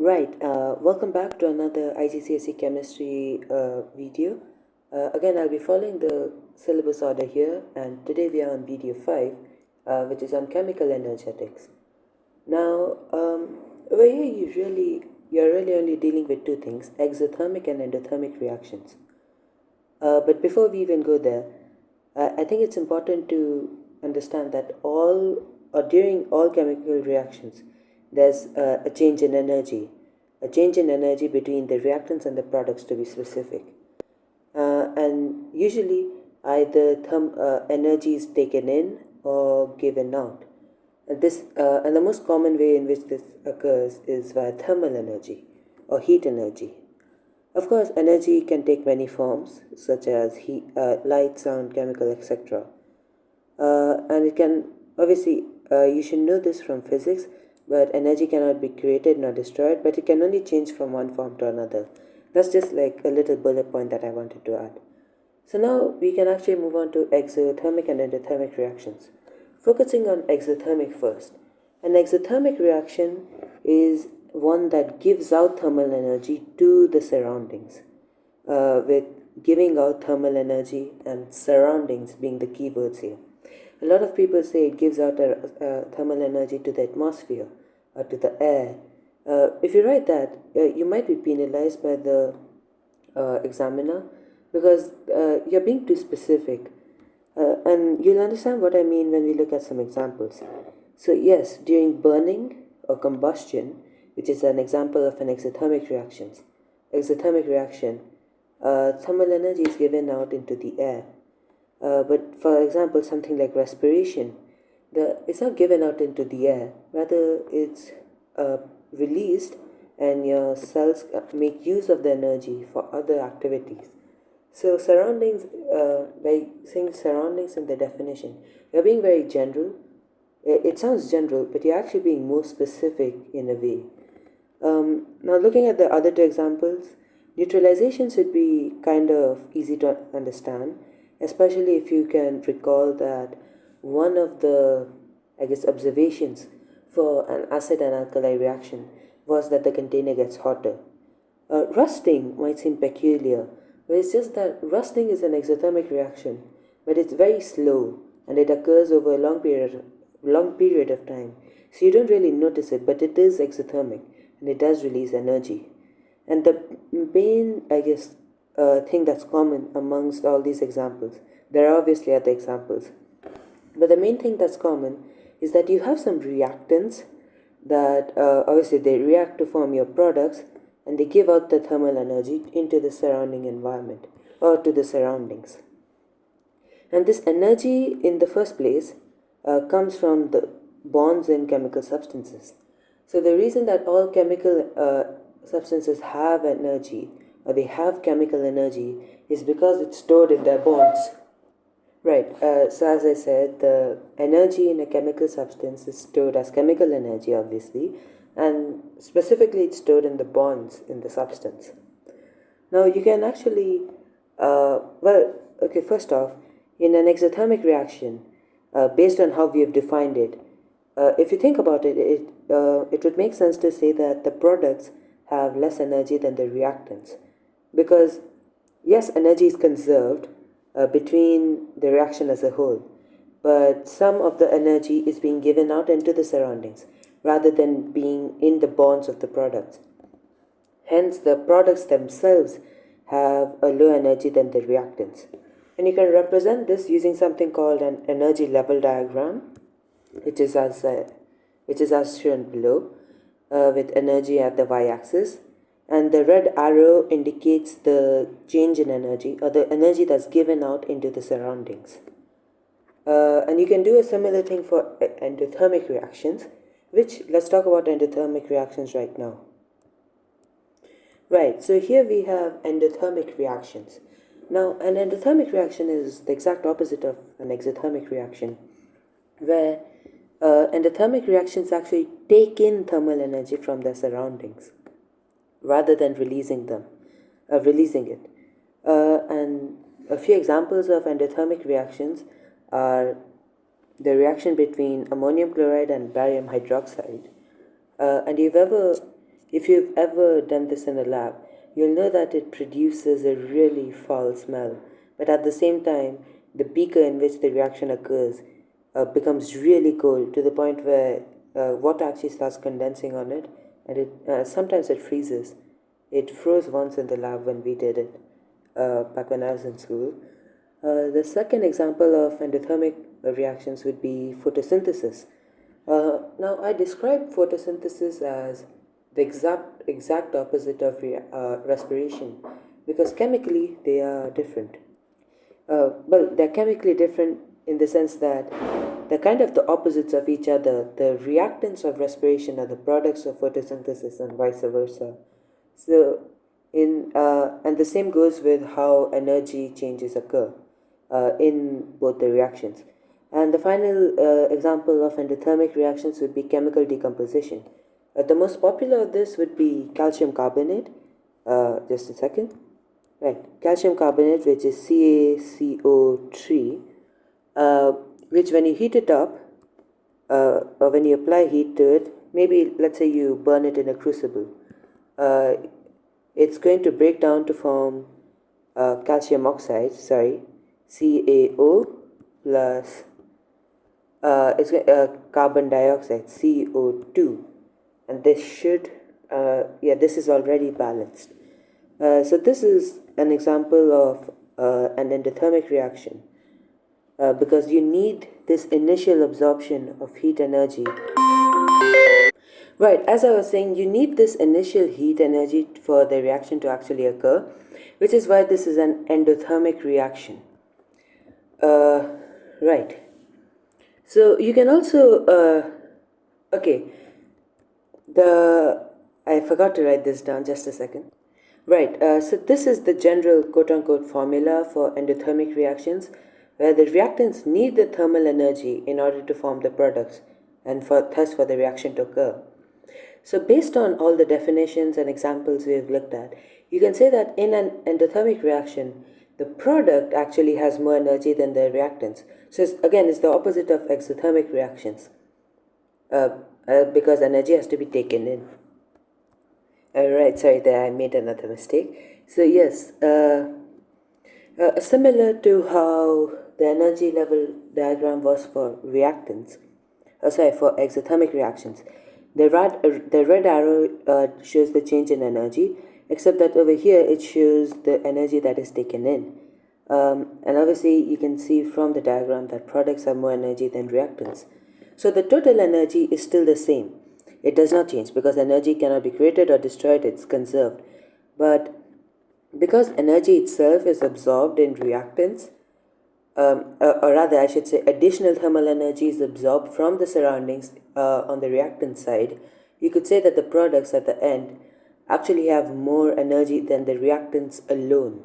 Welcome back to another IGCSE chemistry video. Again, I'll be following the syllabus order here, and today we are on video 5, which is on chemical energetics. Now, over here you're really only dealing with two things, exothermic and endothermic reactions. But before we even go there, I think it's important to understand that during all chemical reactions, there's a change in energy, between the reactants and the products to be specific. And usually either energy is taken in or given out. And the most common way in which this occurs is via thermal energy or heat energy. Of course, energy can take many forms, such as heat, light, sound, chemical, etc. And it can, obviously, you should know this from physics, but energy cannot be created nor destroyed, but it can only change from one form to another. That's just like a little bullet point that I wanted to add. So now we can actually move on to exothermic and endothermic reactions. Focusing on exothermic first. An exothermic reaction is one that gives out thermal energy to the surroundings, with giving out thermal energy and surroundings being the keywords here. A lot of people say it gives out thermal energy to the atmosphere or to the air. If you write that, you might be penalized by the examiner because you're being too specific. And you'll understand what I mean when we look at some examples. So yes, during burning or combustion, which is an example of an exothermic reaction, thermal energy is given out into the air. But for example, something like respiration, it's not given out into the air, rather it's released, and your cells make use of the energy for other activities. So surroundings, by saying surroundings in the definition, you're being very general. It sounds general, but you're actually being more specific in a way. Now looking at the other two examples, neutralization should be kind of easy to understand, especially if you can recall that one of the, observations for an acid and alkali reaction was that the container gets hotter. Rusting might seem peculiar, but it's just that rusting is an exothermic reaction, but it's very slow and it occurs over a long period of time. So you don't really notice it, but it is exothermic and it does release energy. And the main, thing that's common amongst all these examples, there are obviously other examples, but the main thing that's common is that you have some reactants that obviously they react to form your products, and they give out the thermal energy into the surrounding environment or to the surroundings. And this energy in the first place comes from the bonds in chemical substances. So the reason that all chemical substances have energy, or they have chemical energy, is because it's stored in their bonds. Right, so as I said, the energy in a chemical substance is stored as chemical energy, obviously, and specifically it's stored in the bonds in the substance. Now you can actually, first off, in an exothermic reaction, based on how we have defined it, if you think about it, it would make sense to say that the products have less energy than the reactants, because yes, energy is conserved between the reaction as a whole, but some of the energy is being given out into the surroundings rather than being in the bonds of the products. Hence, the products themselves have a low energy than the reactants. And you can represent this using something called an energy level diagram, which is as shown below, with energy at the y-axis, and the red arrow indicates the change in energy, or the energy that's given out into the surroundings. And you can do a similar thing for endothermic reactions, which let's talk about endothermic reactions right now. Right, so here we have endothermic reactions. Now, an endothermic reaction is the exact opposite of an exothermic reaction, where endothermic reactions actually take in thermal energy from their surroundings rather than releasing it. And a few examples of endothermic reactions are the reaction between ammonium chloride and barium hydroxide. And If you've ever done this in a lab, you'll know that it produces a really foul smell. But at the same time, the beaker in which the reaction occurs becomes really cold to the point where water actually starts condensing on it, and sometimes it freezes. It froze once in the lab when we did it back when I was in school. The second example of endothermic reactions would be photosynthesis. Now, I describe photosynthesis as the exact opposite of respiration because chemically they are different. Well, they're chemically different in the sense that they're kind of the opposites of each other. The reactants of respiration are the products of photosynthesis, and vice versa. So, and the same goes with how energy changes occur in both the reactions. And the final example of endothermic reactions would be chemical decomposition. The most popular of this would be calcium carbonate. Just a second. Right, calcium carbonate, which is CaCO3, which when you heat it up, or when you apply heat to it, maybe let's say you burn it in a crucible, it's going to break down to form calcium oxide, CaO plus it's carbon dioxide, CO2, and this should, this is already balanced. So this is an example of an endothermic reaction because you need this initial absorption of heat energy. Right, as I was saying, you need this initial heat energy for the reaction to actually occur, which is why this is an endothermic reaction. Right. So you can also, okay, I forgot to write this down, just a second. Right, so this is the general quote-unquote formula for endothermic reactions, where the reactants need the thermal energy in order to form the products, and thus for the reaction to occur. So based on all the definitions and examples we have looked at, you can say that in an endothermic reaction, the product actually has more energy than the reactants. So it's the opposite of exothermic reactions, because energy has to be taken in. Right, sorry, there I made another mistake. So yes, similar to how the energy level diagram was for reactants, for exothermic reactions, the red arrow shows the change in energy, except that over here it shows the energy that is taken in. And obviously you can see from the diagram that products have more energy than reactants. So the total energy is still the same. It does not change because energy cannot be created or destroyed, it's conserved. But because energy itself is absorbed in reactants, or rather, I should say, additional thermal energy is absorbed from the surroundings on the reactant side, you could say that the products at the end actually have more energy than the reactants alone.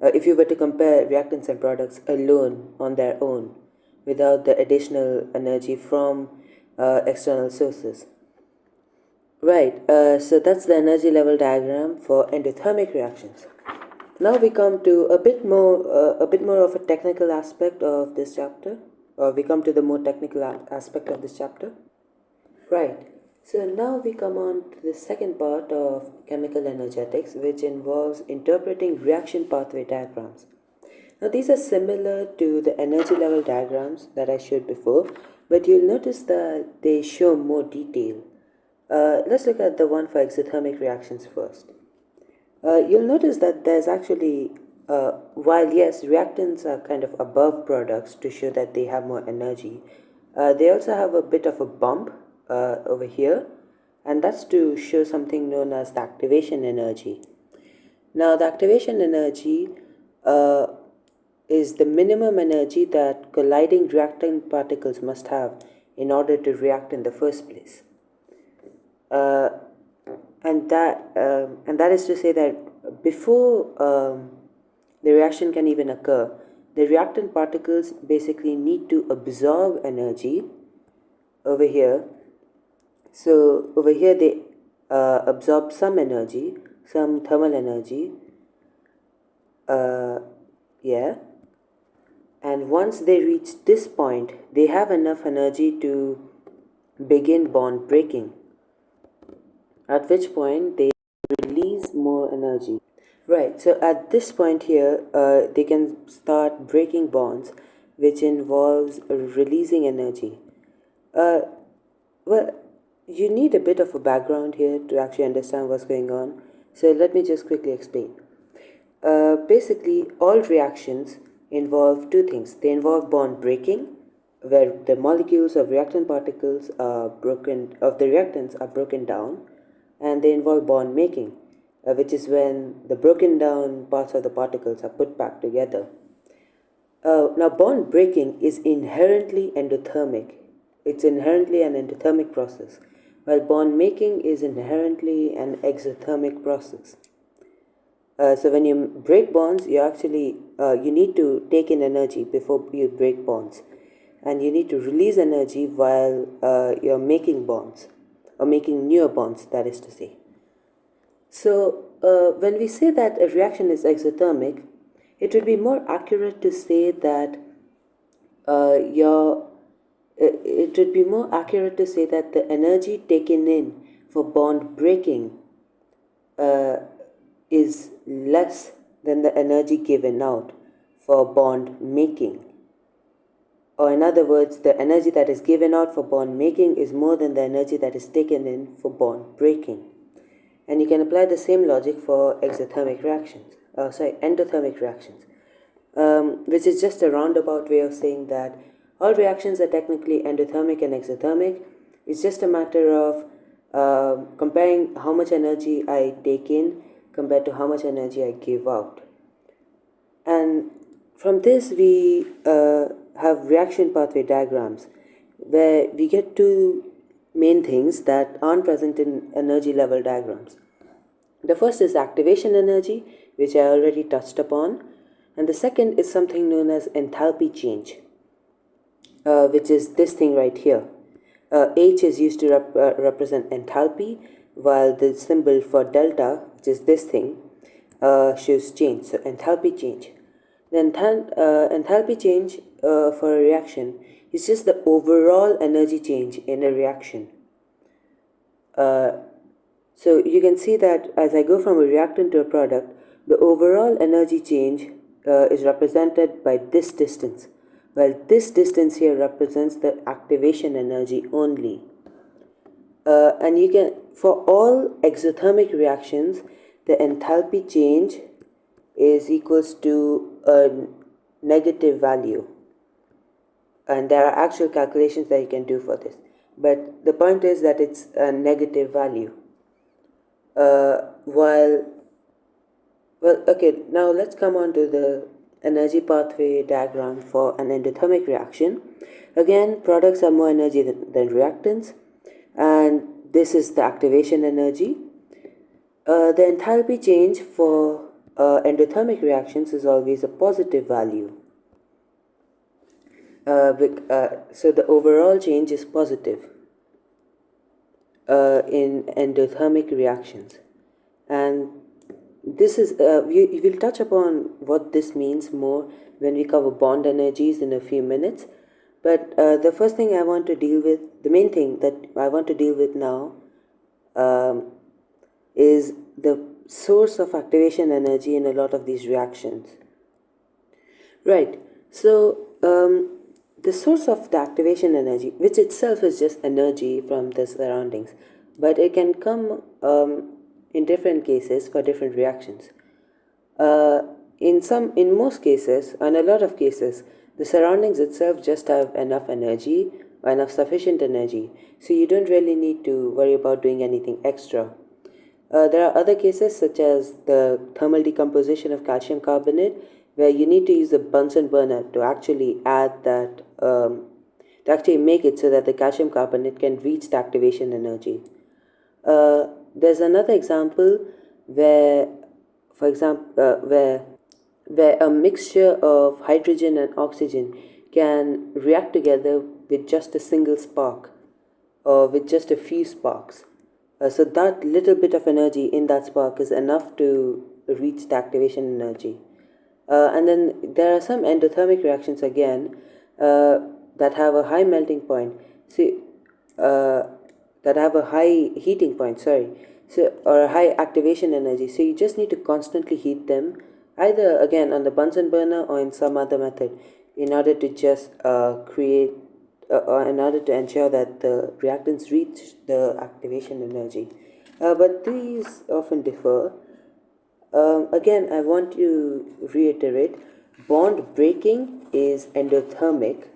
If you were to compare reactants and products alone on their own, without the additional energy from external sources. Right, so that's the energy level diagram for endothermic reactions. Now we come to a bit more of a technical aspect of this chapter, or we come to the more technical aspect of this chapter. Right, so now we come on to the second part of chemical energetics, which involves interpreting reaction pathway diagrams. Now these are similar to the energy level diagrams that I showed before, but you'll notice that they show more detail. Let's look at the one for exothermic reactions first. You'll notice that there's actually, while yes, reactants are kind of above products to show that they have more energy, they also have a bit of a bump over here, and that's to show something known as the activation energy. Now, the activation energy is the minimum energy that colliding reactant particles must have in order to react in the first place. And that is to say that before the reaction can even occur, the reactant particles basically need to absorb energy over here. So over here they absorb some energy, some thermal energy. Yeah. And once they reach this point, they have enough energy to begin bond breaking. at which point they release more energy. Right, so at this point here, they can start breaking bonds, which involves releasing energy. Uh, well, you need a bit of a background here to actually understand what's going on. So let me just quickly explain. Basically, all reactions involve two things. They involve bond breaking, where the molecules of reactant particles are broken, of the reactants are broken down, and they involve bond making, which is when the broken down parts of the particles are put back together. Now, bond breaking is inherently endothermic. It's inherently an endothermic process, while bond making is inherently an exothermic process. So when you break bonds, you need to take in energy before you break bonds, and you need to release energy while you're making bonds or making newer bonds. That is to say. So when we say that a reaction is exothermic, it would be more accurate to say that your it would be more accurate to say that the energy taken in for bond breaking uh, is less than the energy given out for bond making. Or, in other words, the energy that is given out for bond making is more than the energy that is taken in for bond breaking. And you can apply the same logic for endothermic reactions, which is just a roundabout way of saying that all reactions are technically endothermic and exothermic. It's just a matter of comparing how much energy I take in compared to how much energy I give out. And from this, we have reaction pathway diagrams where we get two main things that aren't present in energy level diagrams. The first is activation energy, which I already touched upon, and the second is something known as enthalpy change, which is this thing right here. H is used to represent enthalpy, while the symbol for delta, which is this thing, shows change. So enthalpy change. The enthalpy change for a reaction is just the overall energy change in a reaction. So you can see that as I go from a reactant to a product, the overall energy change is represented by this distance, while this distance here represents the activation energy only. And you can, for all exothermic reactions, the enthalpy change is equals to a negative value. And there are actual calculations that you can do for this. But the point is that it's a negative value. Now let's come on to the energy pathway diagram for an endothermic reaction. Again, products are more energy than reactants, and this is the activation energy. The enthalpy change for endothermic reactions is always a positive value. So the overall change is positive in endothermic reactions, and this is we will touch upon what this means more when we cover bond energies in a few minutes. But the first thing I want to deal with, the main thing that I want to deal with now, is the source of activation energy in a lot of these reactions. Right. So the source of the activation energy, which itself is just energy from the surroundings, but it can come in different cases for different reactions. In most cases, and a lot of cases, the surroundings itself just have enough energy, or enough sufficient energy, so you don't really need to worry about doing anything extra. There are other cases, such as the thermal decomposition of calcium carbonate, where you need to use a Bunsen burner to actually add that, to actually make it so that the calcium carbonate can reach the activation energy. There's another example where, for example, where a mixture of hydrogen and oxygen can react together with just a single spark or with just a few sparks. So that little bit of energy in that spark is enough to reach the activation energy. And then there are some endothermic reactions again that have a high melting point. See, that have a high heating point. Sorry. So, or high activation energy. So you just need to constantly heat them, either again on the Bunsen burner or in some other method, in order to just create, or in order to ensure that the reactants reach the activation energy. But these often differ. Again, I want to reiterate, bond breaking is endothermic,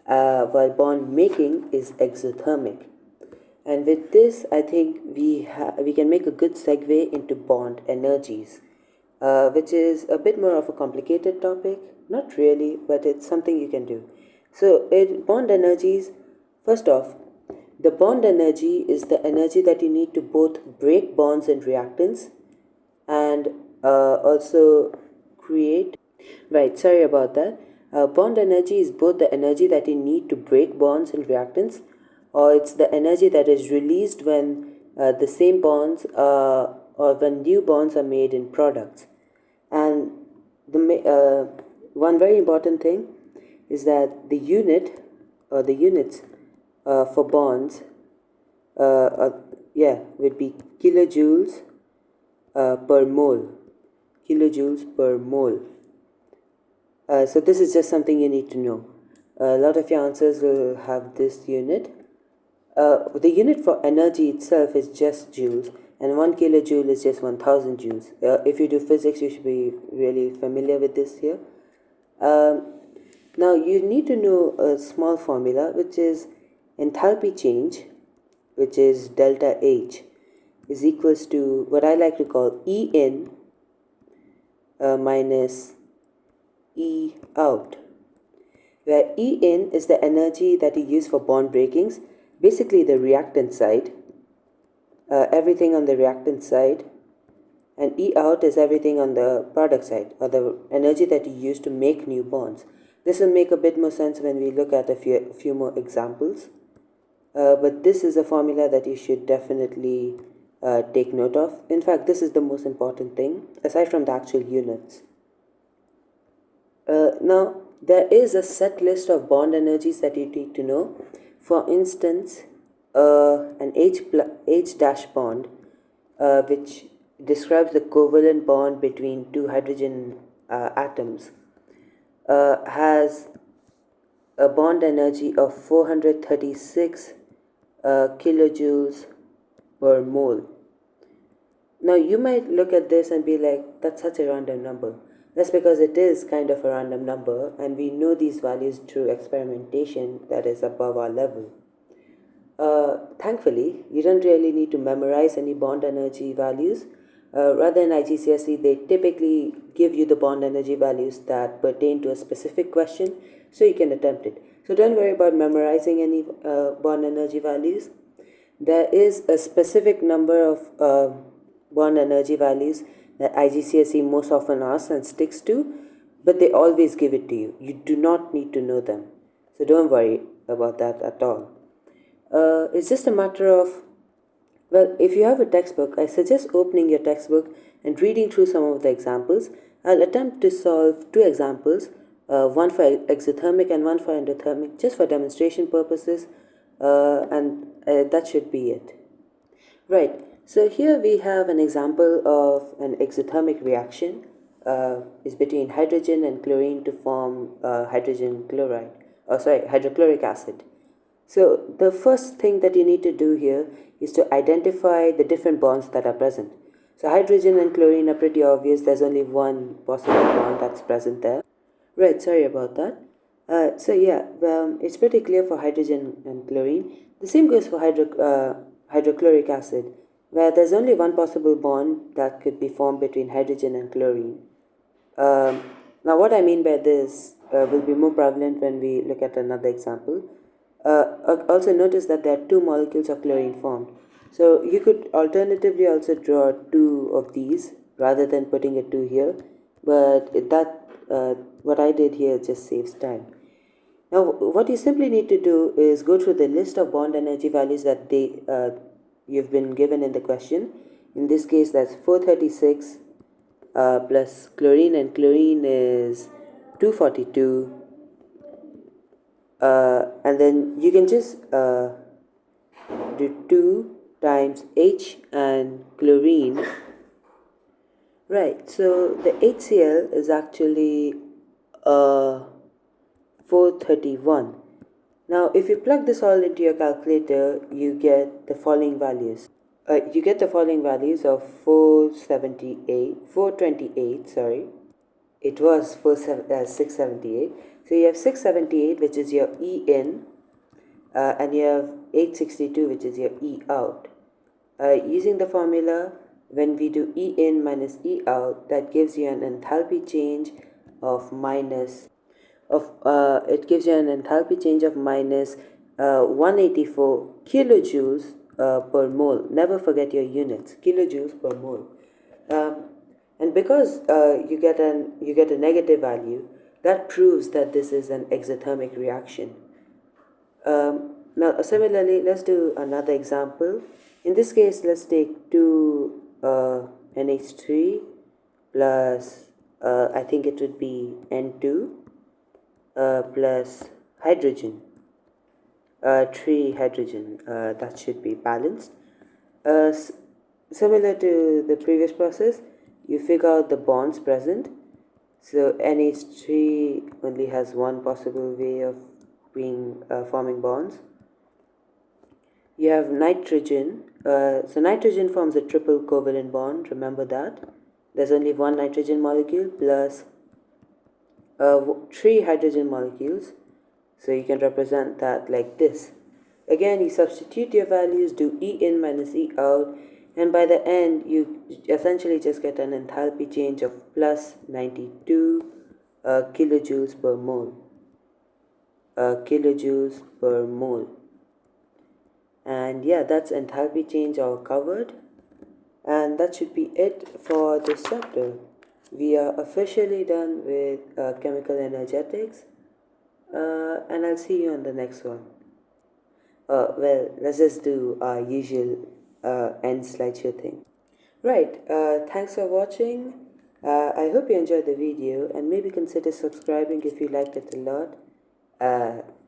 while bond making is exothermic. And with this, I think we can make a good segue into bond energies, which is a bit more of a complicated topic. Not really, but it's something you can do. So, bond energies, first off, the bond energy is the energy that you need to both break bonds and reactants and also create. Right, sorry about that. Bond energy is both the energy that you need to break bonds and reactants, or it's the energy that is released when the same bonds or when new bonds are made in products. And one very important thing is that the unit or the units for bonds, would be kilojoules per mole. Kilojoules per mole. So this is just something you need to know. A lot of your answers will have this unit. The unit for energy itself is just joules, and 1 kilojoule is just 1000 joules. If you do physics, you should be really familiar with this here. Now, you need to know a small formula, which is enthalpy change, which is delta H, is equals to what I like to call E in minus E out, where E in is the energy that you use for bond breakings, basically the reactant side, everything on the reactant side, and E out is everything on the product side, or the energy that you use to make new bonds. This will make a bit more sense when we look at a few more examples. But this is a formula that you should definitely take note of. In fact, this is the most important thing, aside from the actual units. Now, there is a set list of bond energies that you need to know. For instance, an H dash bond, which describes the covalent bond between two hydrogen atoms, has a bond energy of 436 kilojoules per mole. Now, you might look at this and be like, that's such a random number. That's because it is kind of a random number, and we know these values through experimentation that is above our level. Thankfully, you don't really need to memorize any bond energy values. Rather in IGCSE, they typically give you the bond energy values that pertain to a specific question, so you can attempt it. So don't worry about memorizing any bond energy values. There is a specific number of bond energy values that IGCSE most often asks and sticks to, but they always give it to you. You do not need to know them. So don't worry about that at all. It's just a matter of, well, if you have a textbook, I suggest opening your textbook and reading through some of the examples. I'll attempt to solve two examples, one for exothermic and one for endothermic, just for demonstration purposes, and that should be it. Right, so here we have an example of an exothermic reaction. Is between hydrogen and chlorine to form hydrogen chloride, hydrochloric acid. So the first thing that you need to do here is to identify the different bonds that are present. So hydrogen and chlorine are pretty obvious. There's only one possible bond that's present there. Right, sorry about that. It's pretty clear for hydrogen and chlorine. The same goes for hydrochloric acid, where there's only one possible bond that could be formed between hydrogen and chlorine. Now, what I mean by this will be more prevalent when we look at another example. Also notice that there are two molecules of chlorine formed. So you could alternatively also draw two of these rather than putting a two here, but what I did here just saves time. Now, what you simply need to do is go through the list of bond energy values that you've been given in the question. In this case, that's 436 plus chlorine, and chlorine is 242. And then you can just do 2 times H and chlorine. Right, so the HCl is actually 431. Now, if you plug this all into your calculator, you get the following values. Of 428, sorry. It was 678. So you have 678, which is your E in, and you have 862, which is your E out. Using the formula, when we do E in minus E out, that gives you an enthalpy change of minus 184 kilojoules per mole. Never forget your units, kilojoules per mole. And because you get a negative value, that proves that this is an exothermic reaction. Now, similarly, let's do another example. In this case, let's take 2 NH3 plus, I think it would be N2 plus hydrogen, 3 hydrogen. That should be balanced. Similar to the previous process, you figure out the bonds present. So NH3 only has one possible way of forming bonds. You have nitrogen. So nitrogen forms a triple covalent bond. Remember that. There's only one nitrogen molecule plus 3 hydrogen molecules. So you can represent that like this. Again, you substitute your values, do E in minus E out, and by the end, you essentially just get an enthalpy change of plus 92 kilojoules per mole. And yeah, that's enthalpy change all covered. And that should be it for this chapter. We are officially done with chemical energetics, and I'll see you on the next one. Well, let's just do our usual end slideshow thing. Right, thanks for watching. I hope you enjoyed the video, and maybe consider subscribing if you liked it a lot.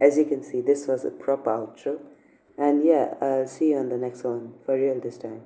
As you can see, this was a proper outro. And yeah, I'll see you on the next one, for real this time.